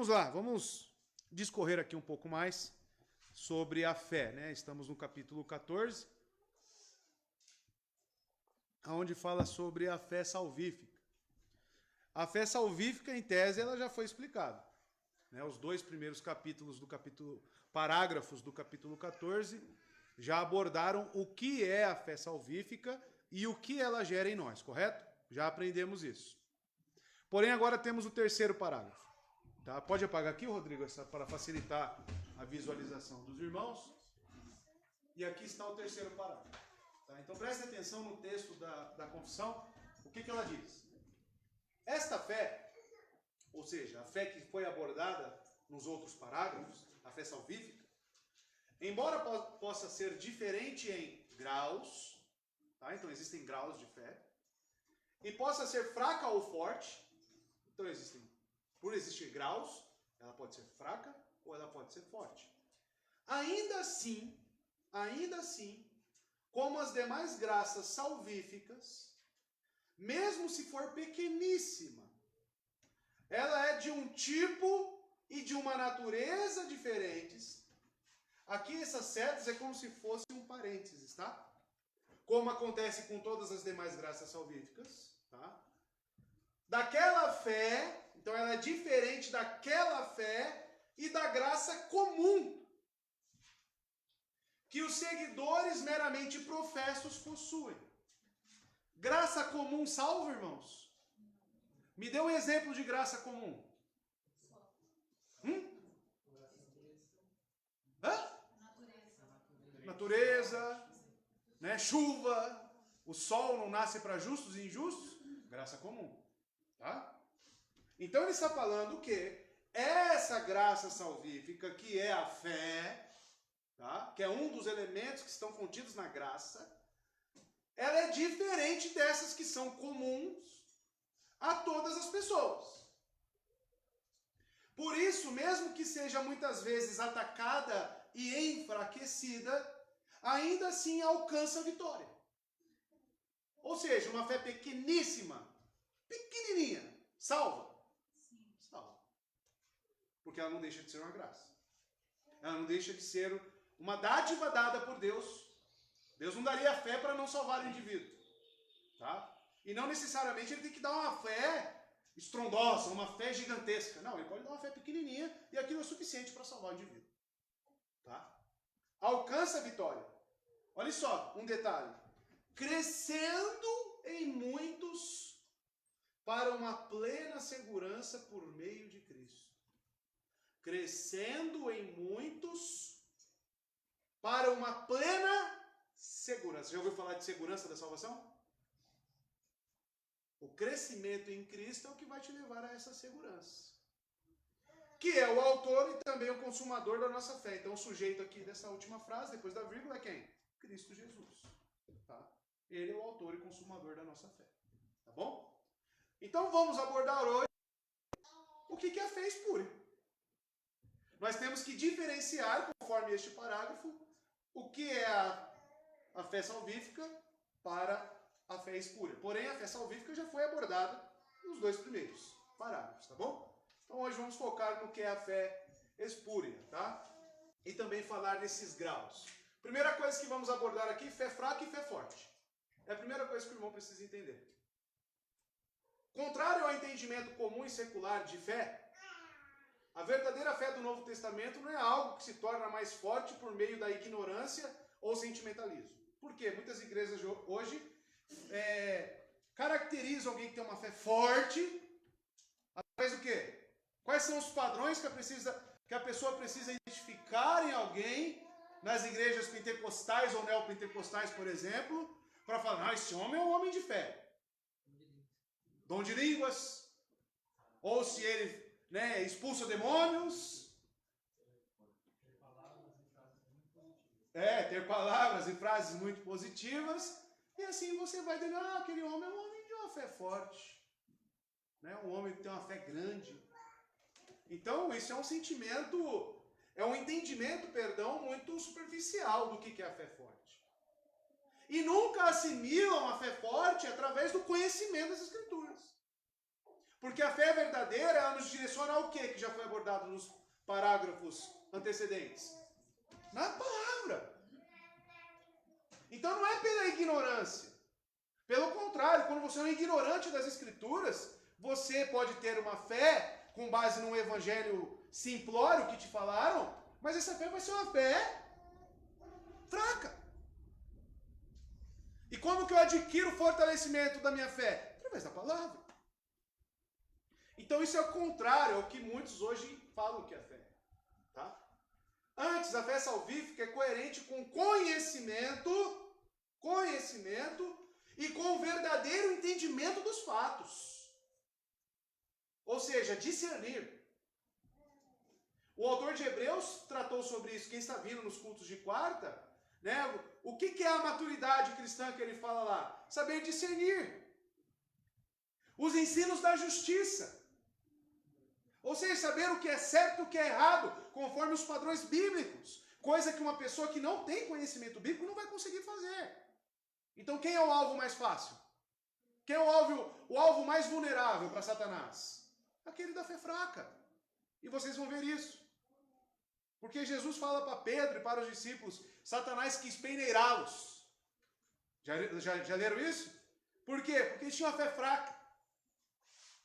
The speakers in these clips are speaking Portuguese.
Vamos lá, vamos discorrer aqui um pouco mais sobre a fé, né? Estamos no capítulo 14, onde fala sobre a fé salvífica. A fé salvífica, em tese, ela já foi explicada, né? Os dois primeiros parágrafos do capítulo 14 já abordaram o que é a fé salvífica e o que ela gera em nós, correto? Já aprendemos isso. Porém, agora temos o terceiro parágrafo. Tá? Pode apagar aqui, Rodrigo, para facilitar a visualização dos irmãos. E aqui está o terceiro parágrafo. Tá? Então preste atenção no texto da confissão. O que ela diz? Esta fé, ou seja, a fé que foi abordada nos outros parágrafos, a fé salvífica, embora possa ser diferente em graus, tá? Então existem graus de fé, e possa ser fraca ou forte, então por existir graus, ela pode ser fraca ou ela pode ser forte. Ainda assim, como as demais graças salvíficas, mesmo se for pequeníssima, ela é de um tipo e de uma natureza diferentes. Aqui essas setas é como se fosse um parênteses, tá? Como acontece com todas as demais graças salvíficas, tá? Daquela fé, então ela é diferente daquela fé e da graça comum que os seguidores meramente professos possuem. Graça comum salva, irmãos? Me dê um exemplo de graça comum. Hã? Natureza, né? Chuva, o sol não nasce para justos e injustos, graça comum, tá? Então ele está falando que essa graça salvífica, que é a fé, tá? Que é um dos elementos que estão contidos na graça, ela é diferente dessas que são comuns a todas as pessoas. Por isso, mesmo que seja muitas vezes atacada e enfraquecida, ainda assim alcança a vitória. Ou seja, uma fé pequeníssima, pequenininha, salva? Salva. Porque ela não deixa de ser uma graça. Ela não deixa de ser uma dádiva dada por Deus. Deus não daria fé para não salvar o indivíduo. Tá? E não necessariamente ele tem que dar uma fé estrondosa, uma fé gigantesca. Não, ele pode dar uma fé pequenininha e aquilo é suficiente para salvar o indivíduo. Tá? Alcança a vitória. Olha só, um detalhe. Crescendo em muitos para uma plena segurança por meio de Cristo. Crescendo em muitos para uma plena segurança. Já ouviu falar de segurança da salvação? O crescimento em Cristo é o que vai te levar a essa segurança. Que é o autor e também o consumador da nossa fé. Então o sujeito aqui dessa última frase, depois da vírgula, é quem? Cristo Jesus. Tá? Ele é o autor e consumador da nossa fé. Tá bom? Então vamos abordar hoje o que é a fé espúria. Nós temos que diferenciar, conforme este parágrafo, o que é a fé salvífica para a fé espúria. Porém, a fé salvífica já foi abordada nos dois primeiros parágrafos, tá bom? Então hoje vamos focar no que é a fé espúria, tá? E também falar desses graus. Primeira coisa que vamos abordar aqui, fé fraca e fé forte. É a primeira coisa que o irmão precisa entender. Contrário ao entendimento comum e secular de fé, a verdadeira fé do Novo Testamento não é algo que se torna mais forte por meio da ignorância ou sentimentalismo. Por quê? Muitas igrejas hoje caracterizam alguém que tem uma fé forte através do quê? Quais são os padrões que a pessoa precisa identificar em alguém nas igrejas pentecostais ou neopentecostais, por exemplo, para falar, esse homem é um homem de fé. Dom de línguas, ou se ele expulsa demônios. Ter palavras e frases muito positivas. E assim você vai dizer, aquele homem é um homem de uma fé forte. Né? Um homem que tem uma fé grande. Então, isso é um sentimento, entendimento, muito superficial do que é a fé forte. E nunca assimilam a fé forte através do conhecimento das Escrituras. Porque a fé verdadeira, ela nos direciona ao quê que já foi abordado nos parágrafos antecedentes? Na palavra. Então não é pela ignorância. Pelo contrário, quando você é um ignorante das Escrituras, você pode ter uma fé com base num evangelho simplório que te falaram, mas essa fé vai ser uma fé fraca. E como que eu adquiro o fortalecimento da minha fé? Através da palavra. Então isso é o contrário ao que muitos hoje falam que é fé. Tá? Antes, a fé salvífica é coerente com conhecimento e com o verdadeiro entendimento dos fatos. Ou seja, discernir. O autor de Hebreus tratou sobre isso. Quem está vindo nos cultos de quarta, né? O que é a maturidade cristã que ele fala lá? Saber discernir. Os ensinos da justiça. Ou seja, saber o que é certo e o que é errado, conforme os padrões bíblicos. Coisa que uma pessoa que não tem conhecimento bíblico não vai conseguir fazer. Então quem é o alvo mais fácil? Quem é o alvo mais vulnerável para Satanás? Aquele da fé fraca. E vocês vão ver isso. Porque Jesus fala para Pedro e para os discípulos, Satanás quis peneirá-los. Já leram isso? Por quê? Porque eles tinham a fé fraca.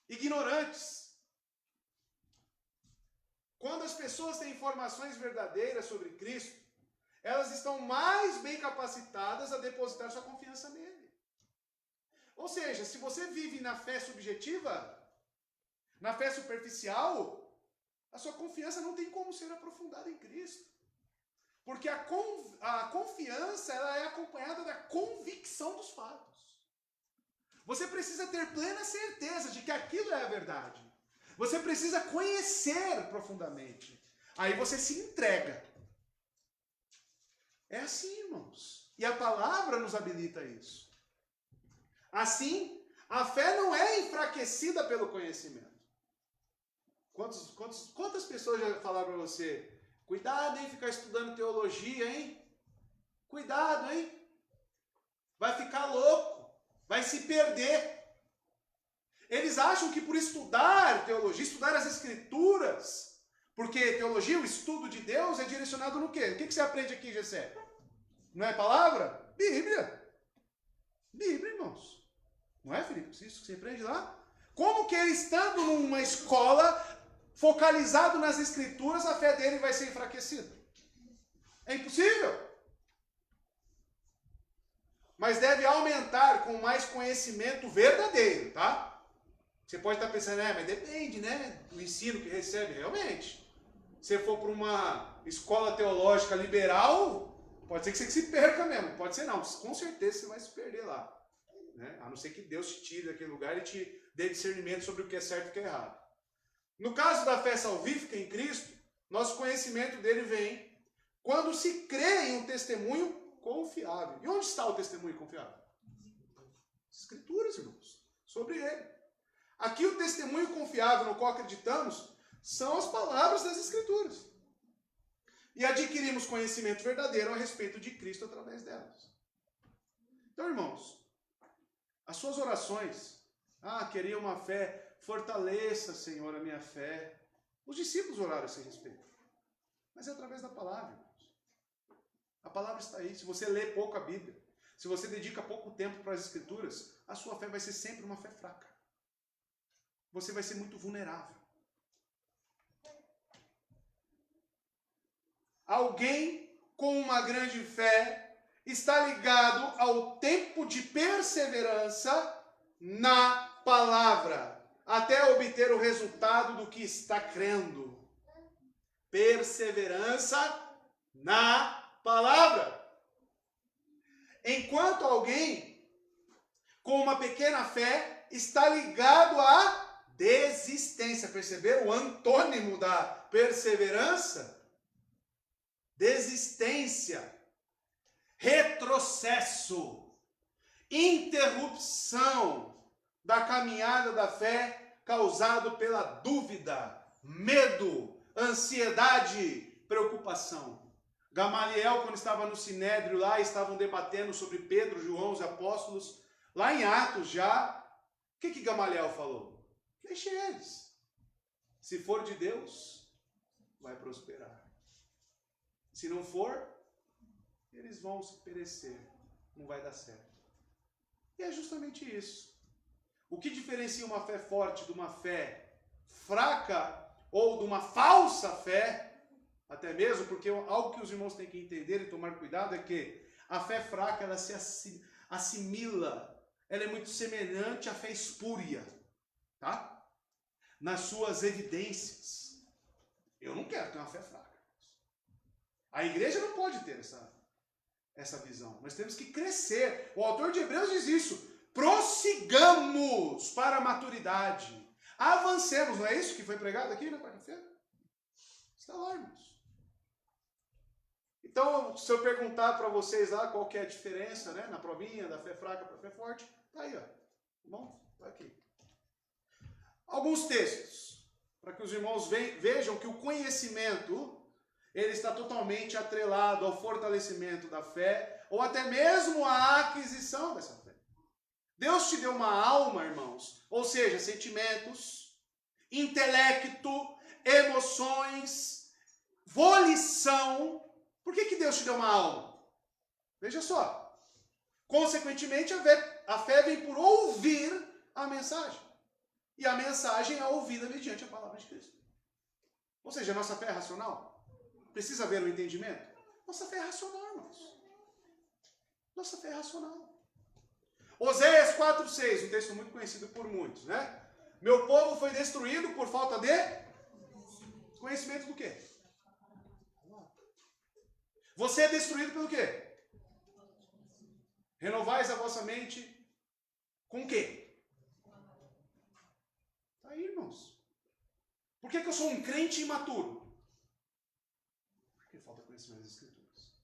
Ignorantes. Quando as pessoas têm informações verdadeiras sobre Cristo, elas estão mais bem capacitadas a depositar sua confiança nele. Ou seja, se você vive na fé subjetiva, na fé superficial, a sua confiança não tem como ser aprofundada em Cristo. Porque a confiança ela é acompanhada da convicção dos fatos. Você precisa ter plena certeza de que aquilo é a verdade. Você precisa conhecer profundamente. Aí você se entrega. É assim, irmãos. E a palavra nos habilita a isso. Assim, a fé não é enfraquecida pelo conhecimento. Quantas pessoas já falaram para você, cuidado, hein, ficar estudando teologia, hein? Cuidado, hein? Vai ficar louco, vai se perder. Eles acham que por estudar teologia, estudar as escrituras, porque teologia, o estudo de Deus, é direcionado no quê? O que você aprende aqui, Gessé? Não é palavra? Bíblia. Bíblia, irmãos. Não é, Felipe? Isso que você aprende lá? Como que ele, estando numa escola, focalizado nas escrituras, a fé dele vai ser enfraquecida? É impossível. Mas deve aumentar com mais conhecimento verdadeiro, tá? Você pode estar pensando, mas depende, né? Do ensino que recebe, realmente. Se for para uma escola teológica liberal, pode ser que você se perca mesmo. Pode ser não, com certeza você vai se perder lá. Né? A não ser que Deus te tire daquele lugar e te dê discernimento sobre o que é certo e o que é errado. No caso da fé salvífica em Cristo, nosso conhecimento dele vem quando se crê em um testemunho confiável. E onde está o testemunho confiável? Escrituras, irmãos, sobre ele. Aqui o testemunho confiável no qual acreditamos são as palavras das Escrituras. E adquirimos conhecimento verdadeiro a respeito de Cristo através delas. Então, irmãos, as suas orações, queria uma fé, fortaleça, Senhor, a minha fé. Os discípulos oraram a esse respeito. Mas é através da palavra, irmãos. A palavra está aí. Se você lê pouco a Bíblia, se você dedica pouco tempo para as Escrituras, a sua fé vai ser sempre uma fé fraca. Você vai ser muito vulnerável. Alguém com uma grande fé está ligado ao tempo de perseverança na palavra, até obter o resultado do que está crendo. Perseverança na palavra. Enquanto alguém com uma pequena fé está ligado à desistência. Perceberam o antônimo da perseverança? Desistência, retrocesso, interrupção da caminhada da fé causado pela dúvida, medo, ansiedade, preocupação. Gamaliel, quando estava no Sinédrio lá, estavam debatendo sobre Pedro, João, os apóstolos. Lá em Atos já, o que Gamaliel falou? Deixe eles. Se for de Deus, vai prosperar. Se não for, eles vão se perecer. Não vai dar certo. E é justamente isso. O que diferencia uma fé forte de uma fé fraca ou de uma falsa fé, até mesmo, porque algo que os irmãos têm que entender e tomar cuidado é que a fé fraca, ela se assimila, ela é muito semelhante à fé espúria, tá? Nas suas evidências. Eu não quero ter uma fé fraca. A igreja não pode ter essa visão. Nós temos que crescer. O autor de Hebreus diz isso. Prossigamos para a maturidade. Avancemos. Não é isso que foi pregado aqui na quarta-feira? Está lá, irmãos. Então, se eu perguntar para vocês lá qual que é a diferença, né, na provinha da fé fraca para a fé forte, tá aí, ó. Tá bom? Tá aqui. Alguns textos, para que os irmãos vejam que o conhecimento, ele está totalmente atrelado ao fortalecimento da fé, ou até mesmo à aquisição dessa fé. Deus te deu uma alma, irmãos, ou seja, sentimentos, intelecto, emoções, volição. Por que Deus te deu uma alma? Veja só. Consequentemente, a fé vem por ouvir a mensagem. E a mensagem é ouvida mediante a palavra de Cristo. Ou seja, a nossa fé é racional? Precisa haver um entendimento? Nossa fé é racional, irmãos. Nossa fé é racional. Oséias 4:6, um texto muito conhecido por muitos, né? Meu povo foi destruído por falta de conhecimento do quê? Você é destruído pelo quê? Renovais a vossa mente com o quê? Tá aí, irmãos. Por que eu sou um crente imaturo? Porque falta conhecimento das Escrituras.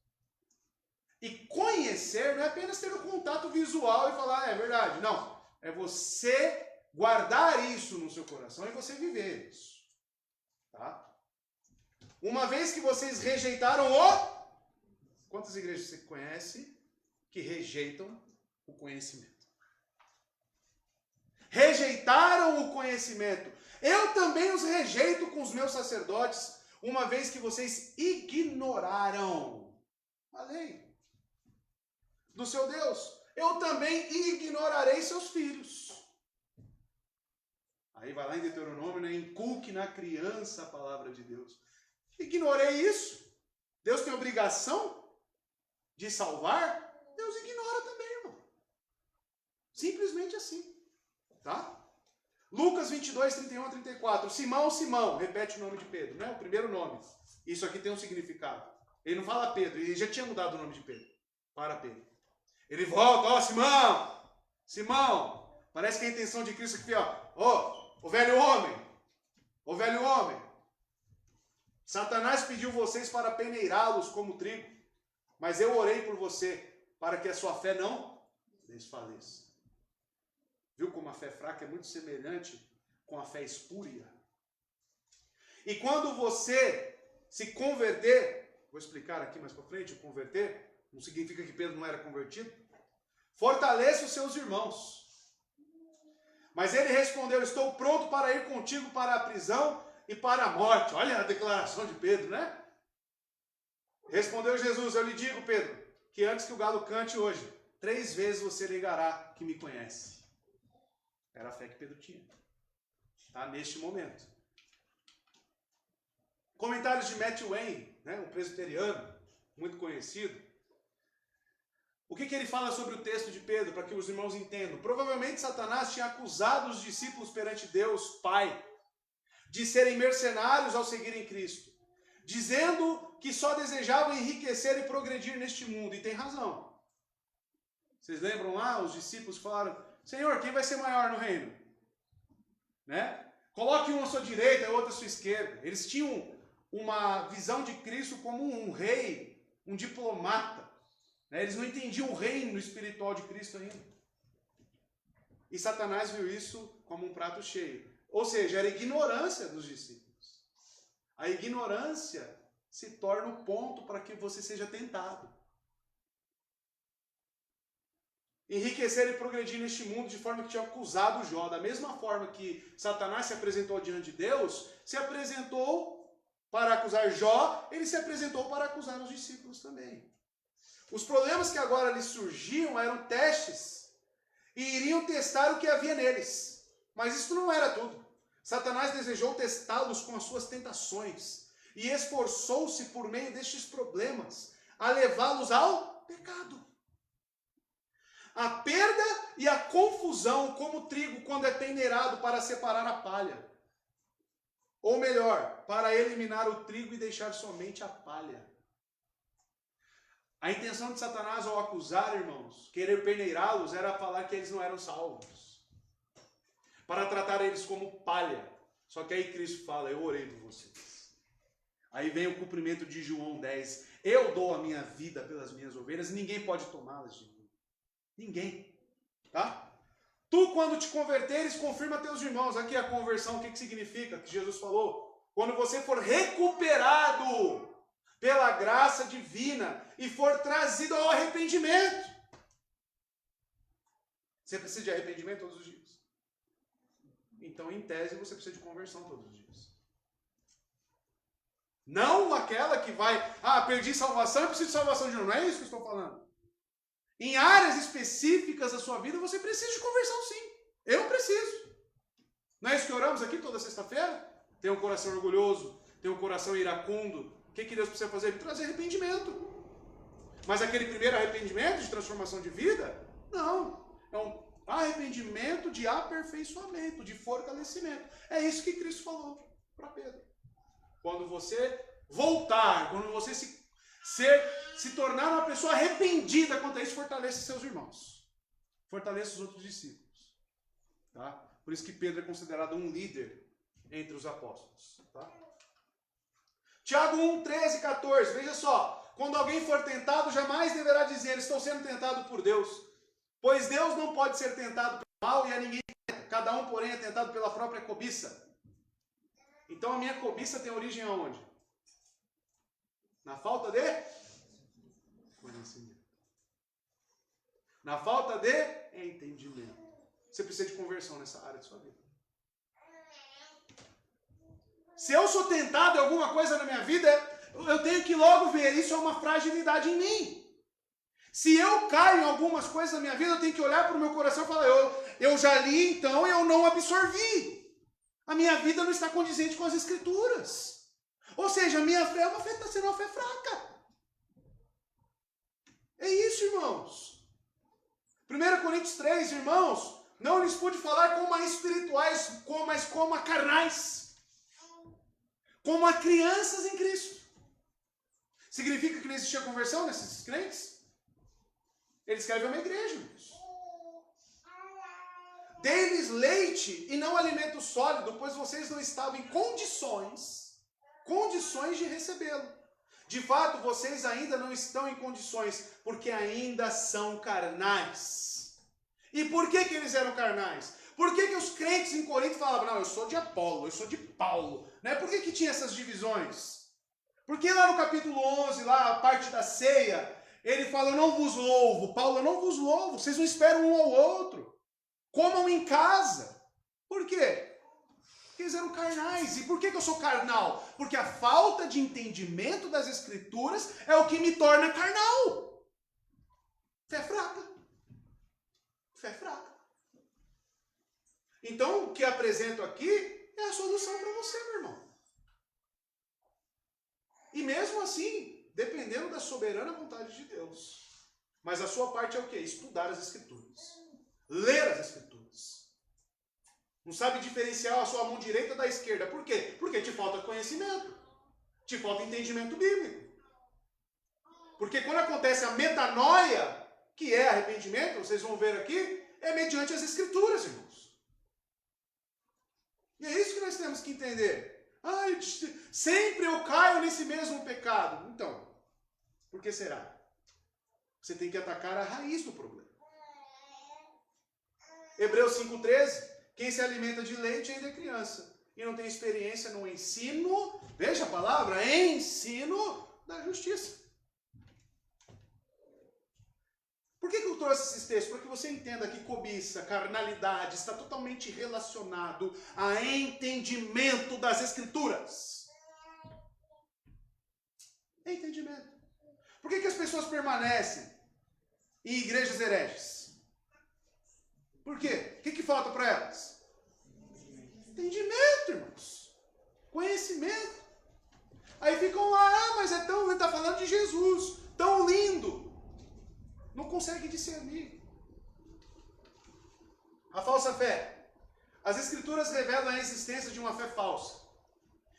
E conhecer não é apenas ter um contato visual e falar, é verdade. Não. É você guardar isso no seu coração e você viver isso. Tá? Uma vez que vocês rejeitaram o... Quantas igrejas você conhece que rejeitam o conhecimento? Rejeitaram o conhecimento. Eu também os rejeito com os meus sacerdotes, uma vez que vocês ignoraram a lei do seu Deus. Eu também ignorarei seus filhos. Aí vai lá em Deuteronômio, né? Inculque na criança a palavra de Deus. Ignorei isso. Deus tem obrigação de salvar? Deus ignora também, irmão. Simplesmente assim. Tá? Lucas 22, 31 a 34. Simão, Simão. Repete o nome de Pedro, né? O primeiro nome. Isso aqui tem um significado. Ele não fala Pedro. Ele já tinha mudado o nome de Pedro para Pedro. Ele volta, ó, Simão. Simão. Parece que a intenção de Cristo aqui, ó. O velho homem. O velho homem. Satanás pediu vocês para peneirá-los como trigo. Mas eu orei por você para que a sua fé não desfaleça. Viu como a fé fraca é muito semelhante com a fé espúria? E quando você se converter, vou explicar aqui mais para frente, o converter, não significa que Pedro não era convertido. Fortaleça os seus irmãos. Mas ele respondeu, estou pronto para ir contigo para a prisão e para a morte. Olha a declaração de Pedro, né? Respondeu Jesus, eu lhe digo, Pedro, que antes que o galo cante hoje, 3 vezes você negará que me conhece. Era a fé que Pedro tinha. Tá? Neste momento. Comentários de Matthew Wayne, né? Um presbiteriano, muito conhecido. O que ele fala sobre o texto de Pedro, para que os irmãos entendam? Provavelmente Satanás tinha acusado os discípulos perante Deus, Pai, de serem mercenários ao seguirem Cristo, dizendo que só desejavam enriquecer e progredir neste mundo, e tem razão. Vocês lembram lá, os discípulos falaram, Senhor, quem vai ser maior no reino? Né? Coloque um à sua direita e outro à sua esquerda. Eles tinham uma visão de Cristo como um rei, um diplomata. Eles não entendiam o reino espiritual de Cristo ainda. E Satanás viu isso como um prato cheio. Ou seja, era a ignorância dos discípulos. A ignorância se torna o ponto para que você seja tentado. enriquecer e progredir neste mundo de forma que tinha acusado Jó. Da mesma forma que Satanás se apresentou diante de Deus, se apresentou para acusar Jó, ele se apresentou para acusar os discípulos também. Os problemas que agora lhes surgiam eram testes e iriam testar o que havia neles. Mas isso não era tudo. Satanás desejou testá-los com as suas tentações e esforçou-se por meio destes problemas a levá-los ao pecado. A perda e a confusão como o trigo quando é peneirado para separar a palha. Ou melhor, para eliminar o trigo e deixar somente a palha. A intenção de Satanás ao acusar, irmãos, querer peneirá-los, era falar que eles não eram salvos. Para tratar eles como palha. Só que aí Cristo fala, eu orei por vocês. Aí vem o cumprimento de João 10. Eu dou a minha vida pelas minhas ovelhas e ninguém pode tomá-las de mim. Ninguém. Tá? Tu, quando te converteres, confirma teus irmãos. Aqui a conversão, o que significa? Que Jesus falou. Quando você for recuperado pela graça divina e for trazido ao arrependimento. Você precisa de arrependimento todos os dias. Então, em tese, você precisa de conversão todos os dias. Não aquela que vai, perdi salvação e preciso de salvação de novo. Não é isso que eu estou falando. Em áreas específicas da sua vida, você precisa de conversão, sim. Eu preciso. Não é isso que oramos aqui toda sexta-feira? Tem um coração orgulhoso, tem um coração iracundo. O que Deus precisa fazer? Trazer arrependimento. Mas aquele primeiro arrependimento de transformação de vida? Não. É um arrependimento de aperfeiçoamento, de fortalecimento. É isso que Cristo falou para Pedro. Quando você voltar, quando você se tornar uma pessoa arrependida quanto a isso, fortaleça seus irmãos. Fortaleça os outros discípulos. Tá? Por isso que Pedro é considerado um líder entre os apóstolos. Tá? Tiago 1, 13 e 14. Veja só. Quando alguém for tentado, jamais deverá dizer, estou sendo tentado por Deus. Pois Deus não pode ser tentado pelo mal e a ninguém tenta. Cada um, porém, é tentado pela própria cobiça. Então a minha cobiça tem origem aonde? Na falta de conhecimento. Na falta de entendimento. Você precisa de conversão nessa área de sua vida. Se eu sou tentado em alguma coisa na minha vida, eu tenho que logo ver, isso é uma fragilidade em mim. Se eu caio em algumas coisas na minha vida, eu tenho que olhar para o meu coração e falar, eu já li, então eu não absorvi. A minha vida não está condizente com as Escrituras. Ou seja, a minha fé está sendo uma fé fraca. É isso, irmãos. 1 Coríntios 3, irmãos, não lhes pude falar como a espirituais, mas como a carnais. Como a crianças em Cristo. Significa que não existia conversão nesses crentes? Ele escreve a uma igreja, irmãos. Dei-lhes leite e não alimento sólido, pois vocês não estavam em condições de recebê-lo. De fato, vocês ainda não estão em condições, porque ainda são carnais. E por que eles eram carnais? Por que os crentes em Corinto falavam, não, eu sou de Apolo, eu sou de Paulo? Né? Por que tinha essas divisões? Porque lá no capítulo 11, lá a parte da ceia, ele fala, eu não vos louvo. Paulo, eu não vos louvo, vocês não esperam um ao outro. Comam em casa. Por quê? Porque eles eram carnais. E por que eu sou carnal? Porque a falta de entendimento das Escrituras é o que me torna carnal. Fé fraca. Fé fraca. Então, o que apresento aqui é a solução para você, meu irmão. E mesmo assim, dependendo da soberana vontade de Deus. Mas a sua parte é o quê? Estudar as Escrituras. Ler as Escrituras. Não sabe diferenciar a sua mão direita da esquerda. Por quê? Porque te falta conhecimento. Te falta entendimento bíblico. Porque quando acontece a metanoia, que é arrependimento, vocês vão ver aqui, é mediante as Escrituras, irmãos. E é isso que nós temos que entender. Sempre eu caio nesse mesmo pecado. Então, por que será? Você tem que atacar a raiz do problema. Hebreus 5,13, quem se alimenta de leite ainda é criança e não tem experiência no ensino, veja a palavra, ensino da justiça. Por que eu trouxe esses textos? Para que você entenda que cobiça, carnalidade, está totalmente relacionado a entendimento das Escrituras. Entendimento. Por que as pessoas permanecem em igrejas hereges? Por quê? O que falta para elas? Entendimento, irmãos. Conhecimento. Aí ficam lá, mas ele está falando de Jesus, tão lindo. Não consegue discernir. A falsa fé. As Escrituras revelam a existência de uma fé falsa.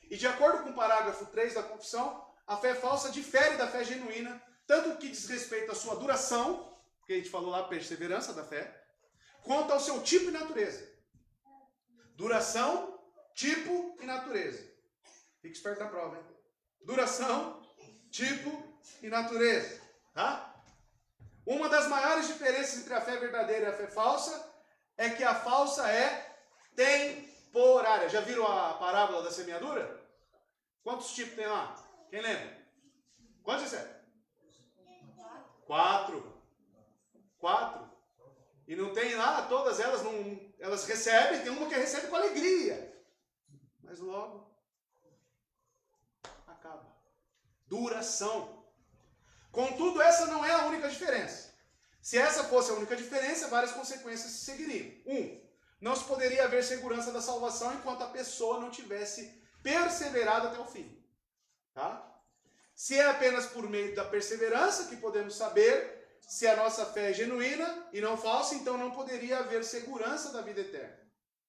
E de acordo com o parágrafo 3 da confissão, a fé falsa difere da fé genuína, tanto que diz respeito à sua duração, porque a gente falou lá a perseverança da fé, quanto ao seu tipo e natureza. Duração, tipo e natureza. Fique esperto na prova, hein? Duração, tipo e natureza. Tá? Uma das maiores diferenças entre a fé verdadeira e a fé falsa é que a falsa é temporária. Já viram a parábola da semeadura? Quantos tipos tem lá? Quem lembra? Quantos disseram? 4. E não tem lá, todas elas elas recebem, tem uma que recebe com alegria. Mas logo acaba. Duração. Contudo, essa não é a única diferença. Se essa fosse a única diferença, várias consequências se seguiriam. 1. Não se poderia haver segurança da salvação enquanto a pessoa não tivesse perseverado até o fim. Tá? Se é apenas por meio da perseverança que podemos saber se a nossa fé é genuína e não falsa, então não poderia haver segurança da vida eterna.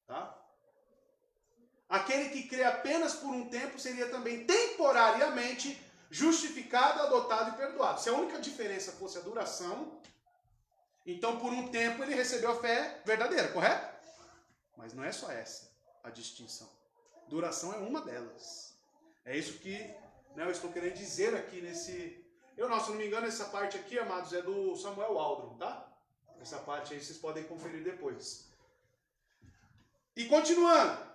Tá? Aquele que crê apenas por um tempo seria também temporariamente justificado, adotado e perdoado. Se a única diferença fosse a duração, então por um tempo ele recebeu a fé verdadeira, correto? Mas não é só essa a distinção. Duração é uma delas. É isso que eu estou querendo dizer aqui nesse... se não me engano, essa parte aqui, amados, é do Samuel Waldron, tá? Essa parte aí vocês podem conferir depois. E continuando.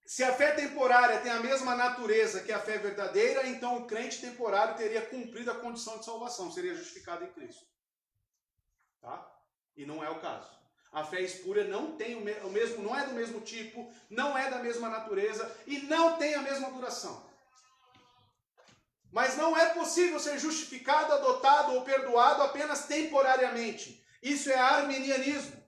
Se a fé temporária tem a mesma natureza que a fé verdadeira, então o crente temporário teria cumprido a condição de salvação, seria justificado em Cristo. Tá? E não é o caso. A fé espúria não tem o mesmo, não é do mesmo tipo, não é da mesma natureza e não tem a mesma duração. Mas não é possível ser justificado, adotado ou perdoado apenas temporariamente. Isso é arminianismo.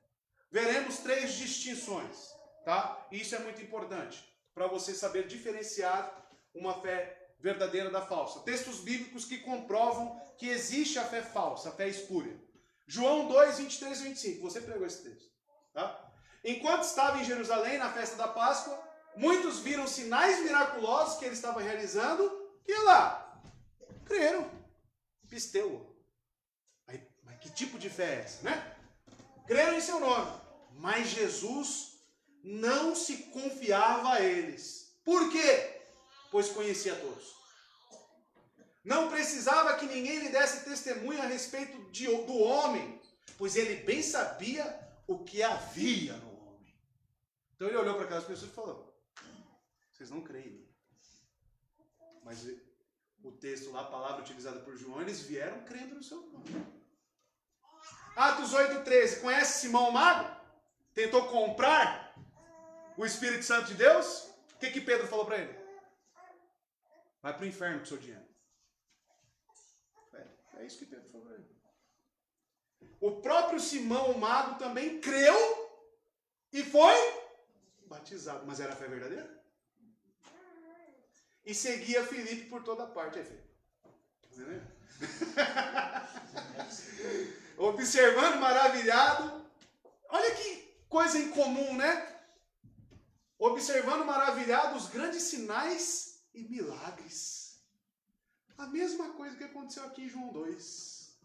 Veremos 3 distinções. Tá? Isso é muito importante para você saber diferenciar uma fé verdadeira da falsa. Textos bíblicos que comprovam que existe a fé falsa, a fé espúria. João 2, 23 e 25. Você pregou esse texto. Tá? Enquanto estava em Jerusalém, na festa da Páscoa, muitos viram sinais miraculosos que ele estava realizando e lá, creram. Pisteu. Mas que tipo de fé é essa, né? Creram em seu nome. Mas Jesus não se confiava a eles. Por quê? Pois conhecia todos. Não precisava que ninguém lhe desse testemunho a respeito do homem, pois ele bem sabia o que havia no homem. Então ele olhou para aquelas pessoas e falou: vocês não creem em mim. Mas o texto lá, a palavra utilizada por João, eles vieram crendo no seu nome. Atos 8,13. Conhece Simão o Mago? Tentou comprar o Espírito Santo de Deus? O que Pedro falou para ele? Vai para o inferno com o seu dinheiro. É isso que Pedro falou para ele. O próprio Simão o Mago também creu e foi batizado. Mas era a fé verdadeira? E seguia Filipe por toda parte. Aí, Filipe. Observando, maravilhado. Olha que coisa incomum, né? Observando maravilhado os grandes sinais e milagres. A mesma coisa que aconteceu aqui em João 2.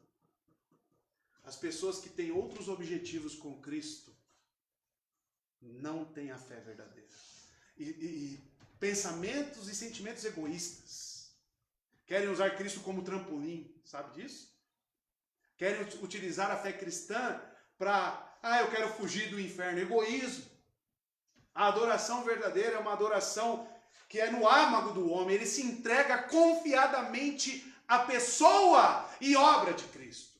As pessoas que têm outros objetivos com Cristo não têm a fé verdadeira. E pensamentos e sentimentos egoístas. Querem usar Cristo como trampolim, sabe disso? Querem utilizar a fé cristã para, eu quero fugir do inferno. Egoísmo. A adoração verdadeira é uma adoração que é no âmago do homem. Ele se entrega confiadamente à pessoa e obra de Cristo.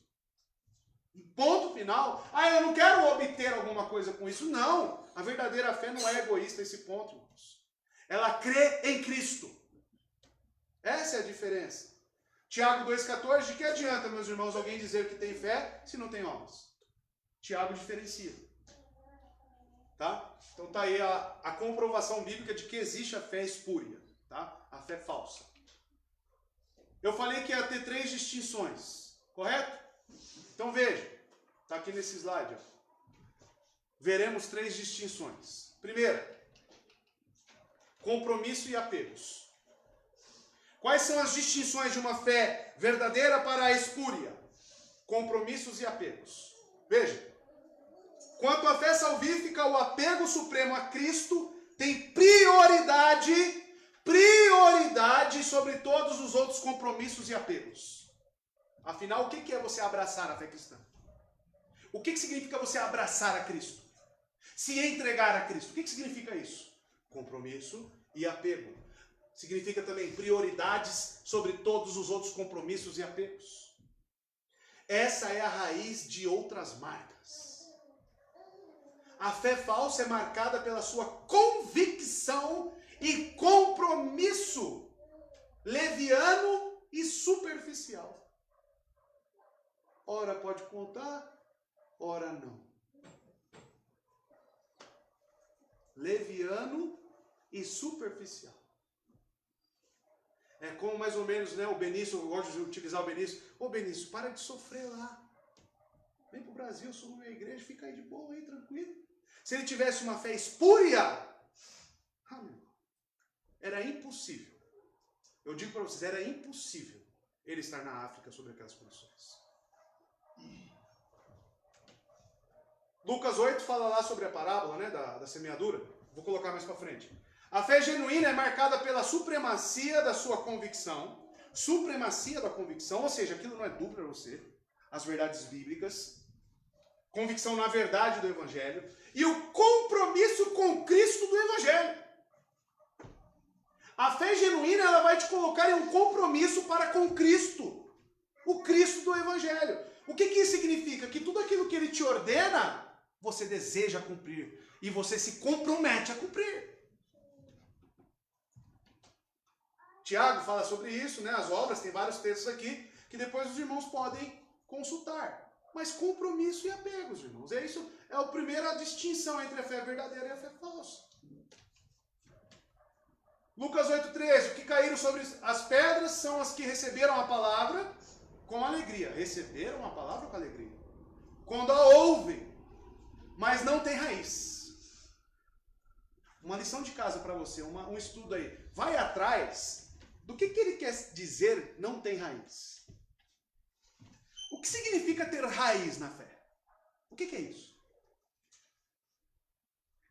Ponto final. Ah, eu não quero obter alguma coisa com isso. Não. A verdadeira fé não é egoísta esse ponto, irmãos. Ela crê em Cristo. Essa é a diferença. Tiago 2,14, de que adianta, meus irmãos, alguém dizer que tem fé se não tem obras? Tiago diferencia. Tá? Então tá aí a comprovação bíblica de que existe a fé espúria. Tá? A fé falsa. Eu falei que ia ter 3 distinções. Correto? Então veja. Está aqui nesse slide. Ó. Veremos 3 distinções. Primeira, compromisso e apegos. Quais são as distinções de uma fé verdadeira para a espúria? Compromissos e apegos. Veja. Quanto à fé salvífica, o apego supremo a Cristo tem prioridade sobre todos os outros compromissos e apegos. Afinal, o que é você abraçar a fé cristã? O que significa você abraçar a Cristo? Se entregar a Cristo. O que significa isso? Compromisso e apego. Significa também prioridades sobre todos os outros compromissos e apegos. Essa é a raiz de outras marcas. A fé falsa é marcada pela sua convicção e compromisso leviano e superficial. Ora pode contar, ora não. Leviano e superficial. É como mais ou menos, né, o Benício, eu gosto de utilizar o Benício. Ô Benício, para de sofrer lá. Vem pro Brasil, sou uma igreja, fica aí de boa, aí, tranquilo. Se ele tivesse uma fé espúria, era impossível. Eu digo para vocês, era impossível ele estar na África sob aquelas condições. Lucas 8 fala lá sobre a parábola, né, da semeadura. Vou colocar mais para frente. A fé genuína é marcada pela supremacia da sua convicção. Supremacia da convicção, ou seja, aquilo não é dúvida para você. As verdades bíblicas. Convicção na verdade do Evangelho. E o compromisso com Cristo do Evangelho. A fé genuína, ela vai te colocar em um compromisso para com Cristo. O Cristo do Evangelho. O que isso significa? Que tudo aquilo que Ele te ordena, você deseja cumprir. E você se compromete a cumprir. Tiago fala sobre isso, né? As obras, tem vários textos aqui, que depois os irmãos podem consultar. Mas compromisso e apegos, irmãos. Isso é a primeira distinção entre a fé verdadeira e a fé falsa. Lucas 8,13. O que caíram sobre as pedras são as que receberam a palavra com alegria. Receberam a palavra com alegria. Quando a ouvem, mas não tem raiz. Uma lição de casa para você, um estudo aí. Vai atrás do que ele quer dizer não tem raiz. O que significa ter raiz na fé? O que é isso?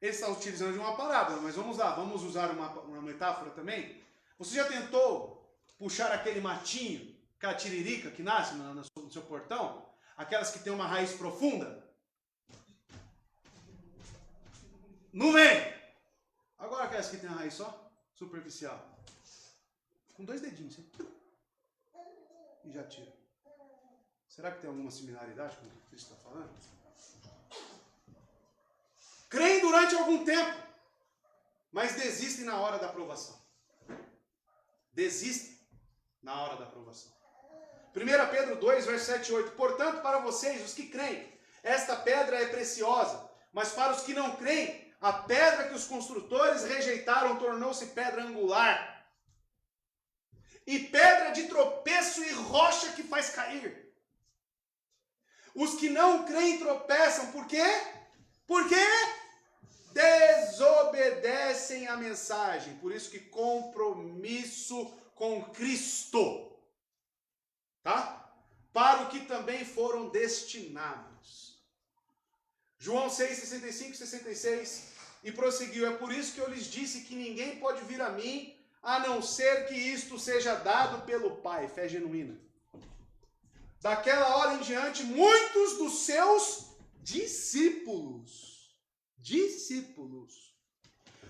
Ele está utilizando de uma parábola, mas vamos lá, vamos usar uma metáfora também. Você já tentou puxar aquele matinho, aquela tiririca que nasce no seu portão? Aquelas que tem uma raiz profunda? Não vem! Agora aquelas que tem a raiz só superficial. Com 2 dedinhos, assim, e já tira. Será que tem alguma similaridade com o que Cristo está falando? Creem durante algum tempo, mas desistem na hora da aprovação. Desistem na hora da aprovação. 1 Pedro 2, verso 7 e 8. Portanto, para vocês, os que creem, esta pedra é preciosa, mas para os que não creem, a pedra que os construtores rejeitaram tornou-se pedra angular. E pedra de tropeço e rocha que faz cair. Os que não creem tropeçam, por quê? Porque desobedecem a mensagem. Por isso que compromisso com Cristo. Tá? Para o que também foram destinados. João 6, 65 e 66. E prosseguiu, é por isso que eu lhes disse que ninguém pode vir a mim, a não ser que isto seja dado pelo Pai. Fé genuína. Daquela hora em diante, muitos dos seus discípulos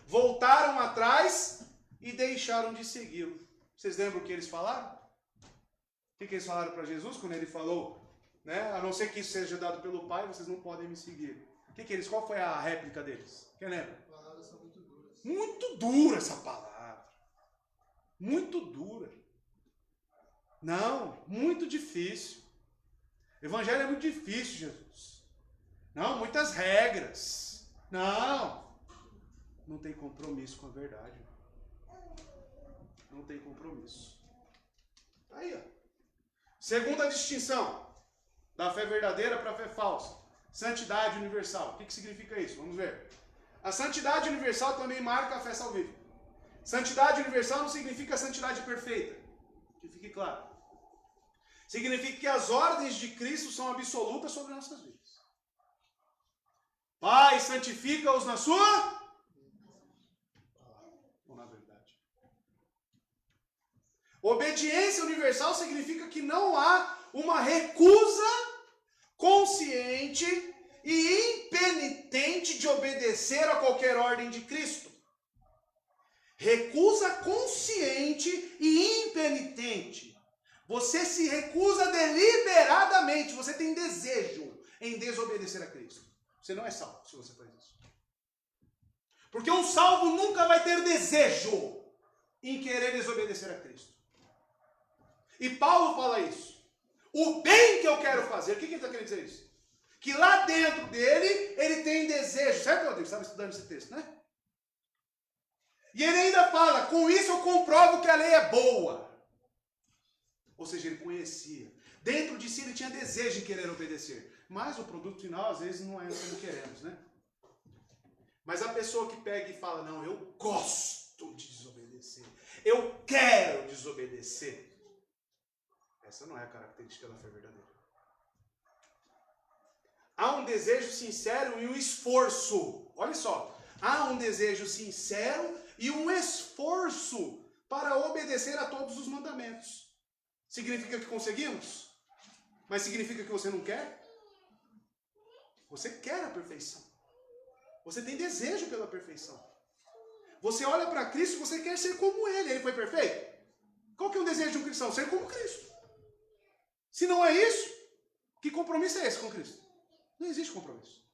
voltaram atrás e deixaram de segui-lo. Vocês lembram o que eles falaram? O que eles falaram para Jesus quando ele falou né? A não ser que isso seja dado pelo Pai, vocês não podem me seguir. Qual foi a réplica deles? Quem lembra? As palavras são muito duras. Muito dura essa palavra. Muito dura. Não, muito difícil. Evangelho é muito difícil, Jesus. Não, muitas regras. Não tem compromisso com a verdade. Não tem compromisso. Aí, ó. Segunda distinção da fé verdadeira para a fé falsa. Santidade universal. O que significa isso? Vamos ver. A santidade universal também marca a fé salvífica. Santidade universal não significa santidade perfeita. Que fique claro. Significa que as ordens de Cristo são absolutas sobre nossas vidas. Pai, santifica-os na sua... ou na verdade. Obediência universal significa que não há uma recusa consciente e impenitente de obedecer a qualquer ordem de Cristo. Recusa consciente e impenitente. Você se recusa deliberadamente, você tem desejo em desobedecer a Cristo. Você não é salvo se você faz isso. Porque um salvo nunca vai ter desejo em querer desobedecer a Cristo. E Paulo fala isso. O bem que eu quero fazer, o que ele está querendo dizer isso? Que lá dentro dele, ele tem desejo. Certo, Rodrigo? Você estava estudando esse texto, né? E ele ainda fala, com isso eu comprovo que a lei é boa. Ou seja, ele conhecia. Dentro de si ele tinha desejo em querer obedecer. Mas o produto final, às vezes, não é como queremos, né? Mas a pessoa que pega e fala, não, eu gosto de desobedecer. Eu quero desobedecer. Essa não é a característica da fé verdadeira. Há um desejo sincero e um esforço. Olha só. Há um desejo sincero e um esforço para obedecer a todos os mandamentos. Significa que conseguimos? Mas significa que você não quer? Você quer a perfeição. Você tem desejo pela perfeição. Você olha para Cristo e você quer ser como Ele. Ele foi perfeito? Qual que é o desejo de um cristão? Ser como Cristo. Se não é isso, que compromisso é esse com Cristo? Não existe compromisso.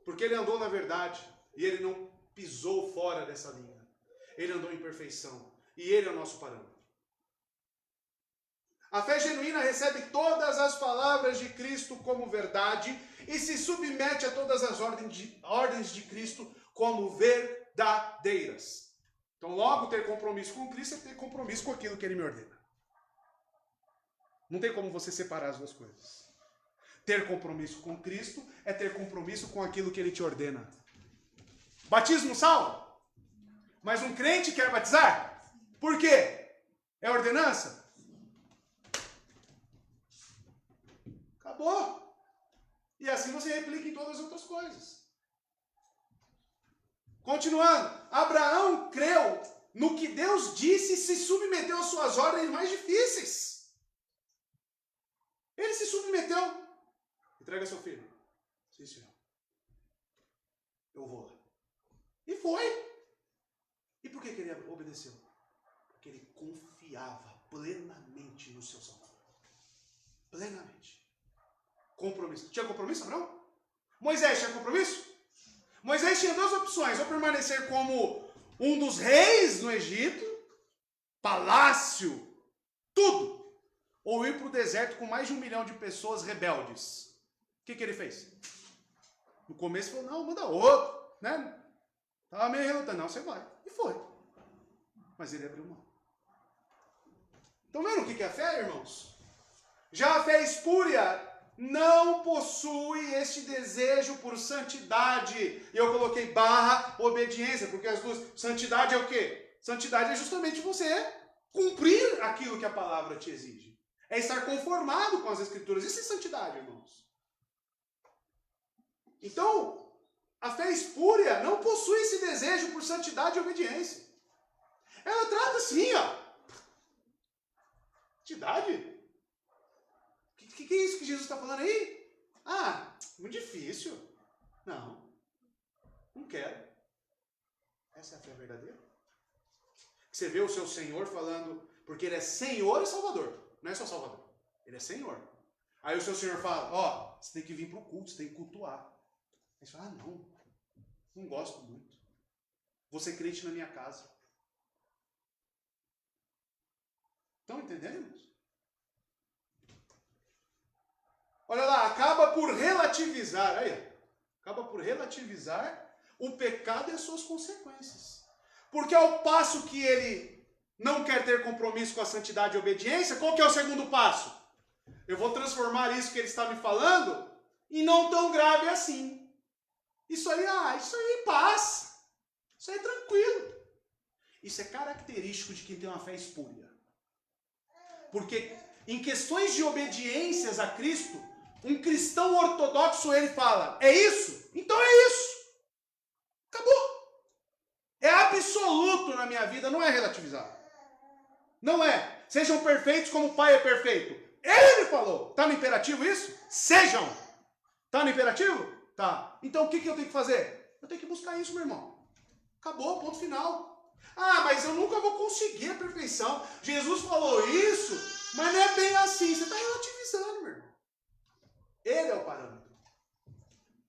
Porque Ele andou na verdade e Ele não pisou fora dessa linha. Ele andou em perfeição. E Ele é o nosso parâmetro. A fé genuína recebe todas as palavras de Cristo como verdade e se submete a todas as ordens de Cristo como verdadeiras. Então, logo, ter compromisso com Cristo é ter compromisso com aquilo que Ele me ordena. Não tem como você separar as duas coisas. Ter compromisso com Cristo é ter compromisso com aquilo que Ele te ordena. Batismo salva? Mas um crente quer batizar? Por quê? É ordenança? Acabou. E assim você replica em todas as outras coisas. Continuando. Abraão creu no que Deus disse e se submeteu às suas ordens mais difíceis. Ele se submeteu. Entrega seu filho. Sim, senhor. Eu vou lá. E foi. E por que ele obedeceu? Porque ele confiava plenamente no seu Salvador. Plenamente. Compromisso. Tinha compromisso, Abraão? Moisés tinha compromisso? Moisés tinha duas opções. Ou permanecer como um dos reis no Egito, palácio, tudo. Ou ir para o deserto com mais de 1 milhão de pessoas rebeldes. O que ele fez? No começo falou, não, manda outro. Né? Estava meio relutante. Não, você vai. E foi. Mas ele abriu mão. Estão vendo o que é a fé, irmãos? Já a fé espúria não possui este desejo por santidade. E eu coloquei / obediência, porque as duas... Santidade é o quê? Santidade é justamente você cumprir aquilo que a palavra te exige. É estar conformado com as Escrituras. Isso é santidade, irmãos. Então, a fé espúria não possui esse desejo por santidade e obediência. Ela trata assim, ó. Santidade? O que é isso que Jesus está falando aí? Ah, muito difícil. Não. Não quero. Essa é a fé verdadeira. Você vê o seu Senhor falando, porque Ele é Senhor e Salvador. Não é só Salvador. Ele é Senhor. Aí o seu senhor fala, ó, você tem que vir para o culto, você tem que cultuar. Aí você fala, não gosto muito. Vou ser crente na minha casa. Estão entendendo? Olha lá, acaba por relativizar, aí, acaba por relativizar o pecado e as suas consequências. Porque ao passo que ele não quer ter compromisso com a santidade e obediência, qual que é o segundo passo? Eu vou transformar isso que ele está me falando em não tão grave assim. Isso aí passa. Isso aí é tranquilo. Isso é característico de quem tem uma fé espúria. Porque em questões de obediências a Cristo, um cristão ortodoxo, ele fala, é isso? Então é isso. Acabou. É absoluto na minha vida, não é relativizado. Não é. Sejam perfeitos como o Pai é perfeito. Ele falou. Está no imperativo isso? Sejam. Está no imperativo? Tá. Então o que eu tenho que fazer? Eu tenho que buscar isso, meu irmão. Acabou, ponto final. Ah, mas eu nunca vou conseguir a perfeição. Jesus falou isso, mas não é bem assim. Você está relativizando, meu irmão. Ele é o parâmetro.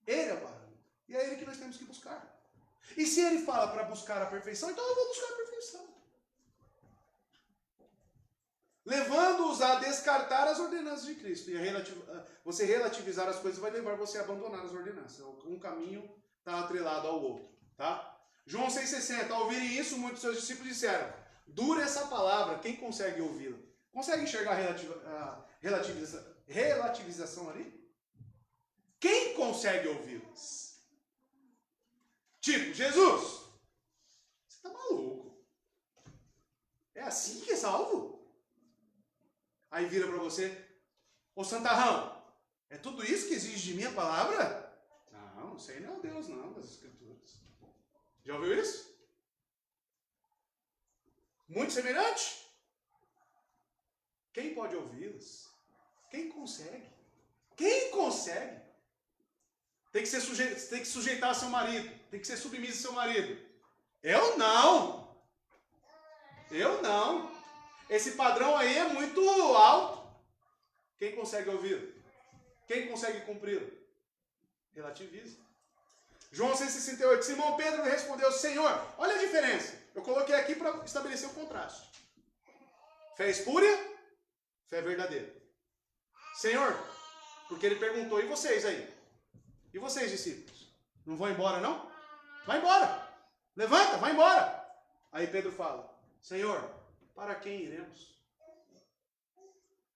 Ele é o parâmetro. E é ele que nós temos que buscar. E se ele fala para buscar a perfeição, então eu vou buscar a perfeição. Levando-os a descartar as ordenanças de Cristo. E você relativizar as coisas vai levar você a abandonar as ordenanças. Um caminho está atrelado ao outro. Tá? João 6,60. Ao ouvirem isso, muitos dos seus discípulos disseram, dura essa palavra, quem consegue ouvi-la? Consegue enxergar a relativização ali? Quem consegue ouvi-las? Tipo, Jesus, você está maluco? É assim que é salvo? Aí vira para você, ô santarrão, é tudo isso que exige de mim a palavra? Não, isso aí não é o Deus não, das Escrituras. Já ouviu isso? Muito semelhante? Quem pode ouvi-las? Quem consegue? Quem consegue? Tem que sujeitar seu marido. Tem que ser submisso ao seu marido. Eu não. Eu não. Esse padrão aí é muito alto. Quem consegue ouvi-lo? Quem consegue cumpri-lo? Relativiza. João 6,68. Simão Pedro respondeu, Senhor, olha a diferença. Eu coloquei aqui para estabelecer o contraste. Fé espúria, fé verdadeira. Senhor, porque ele perguntou, e vocês aí? E vocês, discípulos? Não vão embora, não? Vai embora. Levanta, vai embora. Aí Pedro fala, Senhor, para quem iremos?